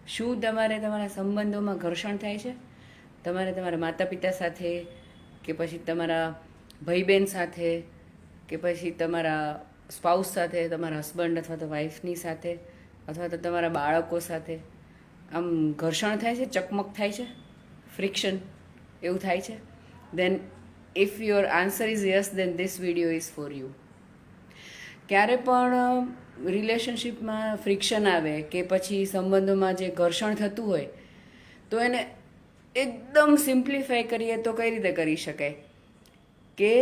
શું તમારે તમારા સંબંધોમાં ઘર્ષણ થાય છે? તમારે તમારા માતા પિતા સાથે, કે પછી તમારા ભાઈ બહેન સાથે, કે પછી તમારા સ્પાઉસ સાથે, તમારા હસબન્ડ અથવા તો વાઈફની સાથે, અથવા તો તમારા બાળકો સાથે આમ ઘર્ષણ થાય છે, ચકમક થાય છે, ફ્રિક્શન એવું થાય છે? Then if your answer is yes, then this video is for you. ક્યારે પણ રિલેશનશિપમાં ફ્રિક્શન આવે કે પછી સંબંધોમાં જે ઘર્ષણ થતું હોય, તો એને એકદમ સિમ્પ્લિફાય કરીએ તો કઈ રીતે કરી શકાય કે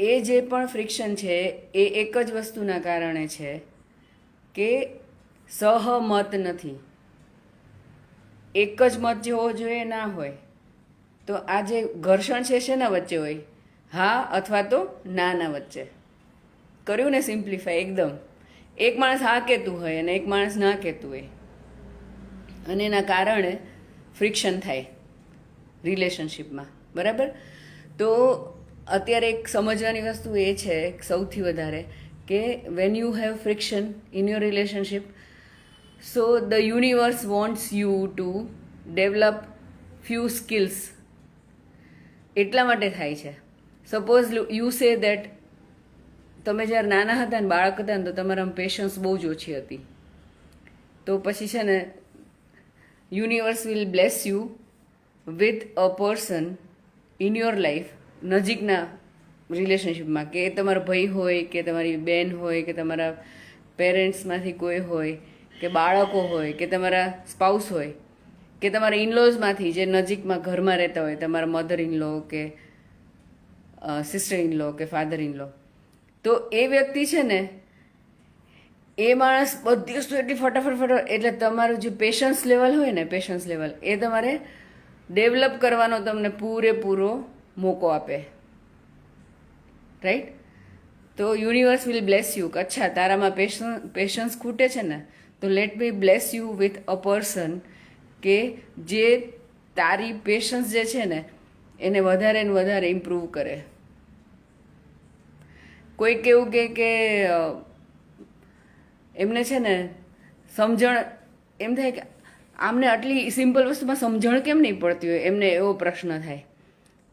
એ જે પણ ફ્રિક્શન છે એ એક જ વસ્તુના કારણે છે કે સહમત નથી. એક જ મત જેવો જોઈએ ના હોય. તો આ જે ઘર્ષણ છે શેના વચ્ચે હોય? હા અથવા તો નાના વચ્ચે. કર્યું ને સિમ્પ્લિફાય એકદમ. એક માણસ હા કહેતું હોય અને એક માણસ ના કહેતું હોય, અને એના કારણે ફ્રિક્શન થાય રિલેશનશિપમાં. બરાબર? તો અત્યારે એક સમજવાની વસ્તુ એ છે સૌથી વધારે કે when you have friction in your relationship, so the universe wants you to develop few skills. એટલા માટે થાય છે. સપોઝ યુ સે દેટ તમે જ્યારે નાના હતા ને બાળક હતા ને તો તમારામાં પેશન્સ બહુ જ ઓછી હતી. તો પછી છે ને universe will bless you with a person in your life, નજીકના રિલેશનશિપમાં, કે તમારો ભાઈ હોય કે તમારી બેન હોય કે તમારા પેરેન્ટ્સમાંથી કોઈ હોય કે બાળકો હોય કે તમારા સ્પાઉસ હોય કે તમારા ઇનલોઝમાંથી જે નજીકમાં ઘરમાં રહેતા હોય, તમારા મધર ઇનલો કે સિસ્ટર ઇનલો કે ફાધર ઇનલો. તો એ વ્યક્તિ છે ને એ માણસ બધી વસ્તુ એટલી ફટાફટ એટલે તમારું જે પેશન્સ લેવલ હોય ને, પેશન્સ લેવલ એ તમારે ડેવલપ કરવાનો તમને પૂરેપૂરો મોકો આપે. રાઈટ? તો યુનિવર્સ વિલ બ્લેસ યુ કે અચ્છા તારામાં પેશન્સ ખૂટે છે ને, તો let me bless you with a person કે જે તારી પેશન્સ જે છે ને એને વધારે ને વધારે ઇમ્પ્રૂવ કરે. કોઈક એવું કે એમને છે ને સમજણ એમ થાય કે આમને આટલી સિમ્પલ વસ્તુમાં સમજણ કેમ નહીં પડતી હોય, એમને એવો પ્રશ્ન થાય.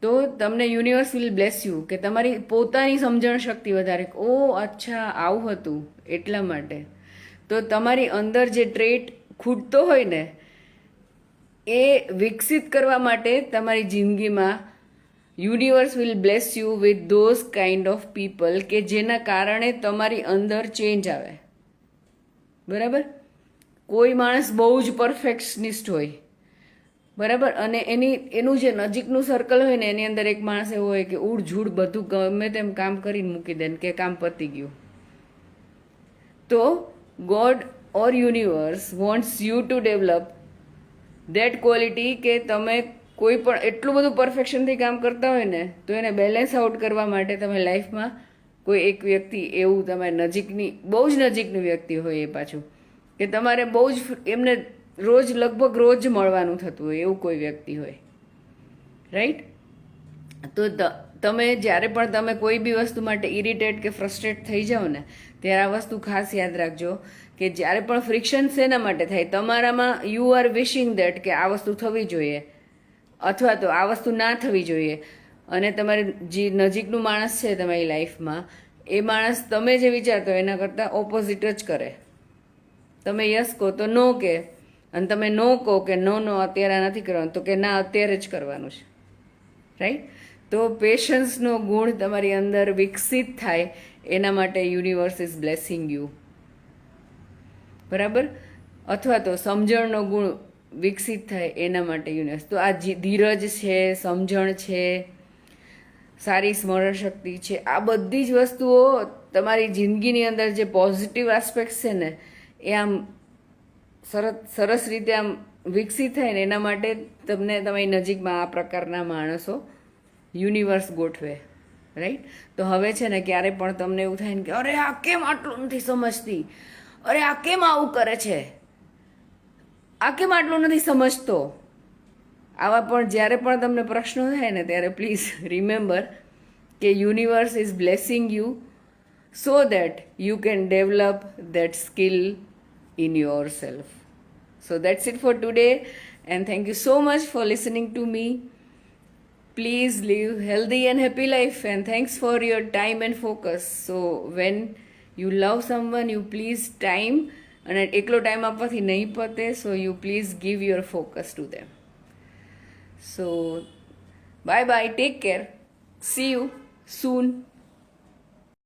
તો તમને યુનિવર્સ વિલ બ્લેસ યુ કે તમારી પોતાની સમજણ શક્તિ વધારે. ઓ અચ્છા આવું હતું એટલા માટે. તો તમારી અંદર જે ટ્રેટ ખૂટતો હોય ને એ વિકસિત કરવા માટે તમારી જિંદગીમાં universe will bless you with those kind of people કે જેના કારણે તમારી અંદર ચેન્જ આવે. બરાબર? કોઈ માણસ બહુ જ પરફેક્શનિસ્ટ હોય, બરાબર, અને એનું જે નજીકનું સર્કલ હોય ને એની અંદર એક માણસ એવો હોય કે ઉડઝૂડ બધું ગમે તેમ કામ કરીને મૂકી દે કે કામ પતી ગયું. તો God or universe wants you to develop that quality કે તમે કોઈ પણ એટલું બધું પરફેક્શનથી કામ કરતા હોય ને તો એને બેલેન્સ આઉટ કરવા માટે તમે લાઈફમાં કોઈ એક વ્યક્તિ એવું તમારી નજીકની બહુ જ નજીકનું વ્યક્તિ હોય એ પાછું કે તમારે બહુ જ એમને રોજ લગભગ રોજ મળવાનું થતું હોય એવું કોઈ વ્યક્તિ હોય. રાઈટ? તો તમે જ્યારે પણ તમે કોઈ બી વસ્તુ માટે ઇરિટેટ કે ફ્રસ્ટ્રેટ થઈ જાઓ ને ત્યારે આ વસ્તુ ખાસ યાદ રાખજો કે જ્યારે પણ ફ્રિક્શન શેના માટે થાય? તમારામાં યુ આર વિશિંગ દેટ કે આ વસ્તુ થવી જોઈએ અથવા તો આ વસ્તુ ના થવી જોઈએ, અને તમારે જે નજીકનું માણસ છે તમારી લાઈફમાં એ માણસ તમે જે વિચારતો હોય એના કરતાં ઓપોઝિટ જ કરે. તમે યસ કહો તો નો કે, અને તમે નો કહો કે નો અત્યારે નથી કરવાનું તો કે ના અત્યારે જ કરવાનું છે. રાઈટ? તો પેશન્સનો ગુણ તમારી અંદર વિકસિત થાય એના માટે યુનિવર્સ ઇઝ બ્લેસિંગ યુ. બરાબર? અથવા તો સમજણનો ગુણ વિકસિત થાય એના માટે યુનિવર્સ. તો આ ધીરજ છે, સમજણ છે, સારી સ્મરણ શક્તિ છે, આ બધી જ વસ્તુઓ તમારી જિંદગીની અંદર જે પોઝિટિવ આસ્પેક્ટ છે ને એ આમ સરસ રીતે આમ વિકસિત થાય ને એના માટે તમને તમારી નજીકમાં આ પ્રકારના માણસો યુનિવર્સ ગોઠવે. રાઈટ? તો હવે છે ને ક્યારે પણ તમને એવું થાય ને કે અરે આ કેમ આટલું નથી સમજતી, અરે આ કેમ આવું કરે છે, આ કેમ આટલું નથી સમજતો, આવા પણ જ્યારે પણ તમને પ્રશ્નો થાય ને ત્યારે પ્લીઝ રિમેમ્બર કે universe is blessing you so that you can develop that skill in your self. So that's it for today, and thank you so much for listening to me. Please live healthy and happy life, and thanks for your time and focus. So when you love someone, you please time, અને એકલો time આપવાથી નહીં પતે, so you please give your focus to them. So bye bye, take care, see you soon.